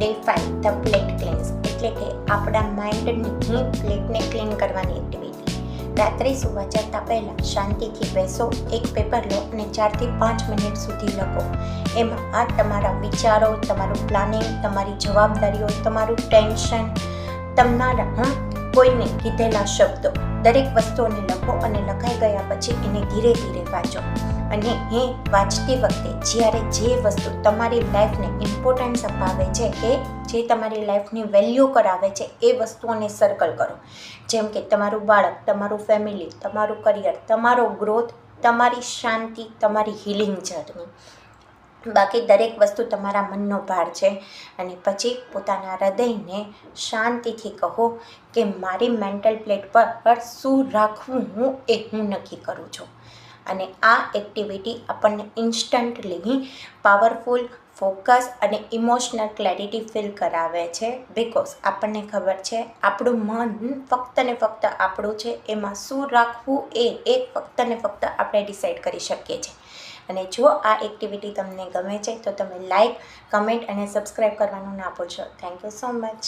Day 5 the plate cleanse એટલે કે આપણા માઇન્ડની પ્લેટને ક્લીન કરવાની એક્ટિવિટી। રાત્રે સૂવા જતાં પહેલાં શાંતિથી બેસો, એક પેપર લો અને 4 થી 5 મિનિટ સુધી લખો। એમાં આ તમારા વિચારો, તમારું પ્લાનિંગ, તમારી જવાબદારીઓ, તમારું ટેન્શન, તમારા કોઈને કીધેલા શબ્દો, દરેક વસ્તુઓને લખો અને લખાઈ ગયા પછી એને ધીરે ધીરે વાંચો। અને એ વાંચતી વખતે જ્યારે જે વસ્તુ તમારી લાઈફને ઇમ્પોર્ટન્સ અપાવે છે કે જે તમારી લાઈફની વેલ્યુ કરાવે છે એ વસ્તુઓને સર્કલ કરો। જેમ કે તમારું બાળક, તમારું ફેમિલી, તમારું કરિયર, તમારો ગ્રોથ, તમારી શાંતિ, તમારી હિલિંગ જર્ની, બાકી દરેક વસ્તુ તમારા મનનો ભાર છે। અને પછી પોતાના હૃદયને શાંતિથી કહો કે મારી મેન્ટલ પ્લેટ પર શું રાખવું હું નક્કી કરું છું। અને આ એક્ટિવિટી આપણને ઇન્સ્ટન્ટલી પાવરફુલ, ફોકસ અને ઇમોશનલ ક્લેરિટી ફીલ કરાવે છે। બિકોઝ આપણને ખબર છે આપણું મન ફક્ત ને ફક્ત આપણું છે, એમાં શું રાખવું એ ફક્ત ને ફક્ત આપણે ડિસાઈડ કરી શકીએ છીએ। અને જો આ એક્ટિવિટી તમને ગમે છે તો તમે લાઈક, કમેન્ટ અને સબસ્ક્રાઈબ કરવાનું ના ભૂલશો। Thank you so much.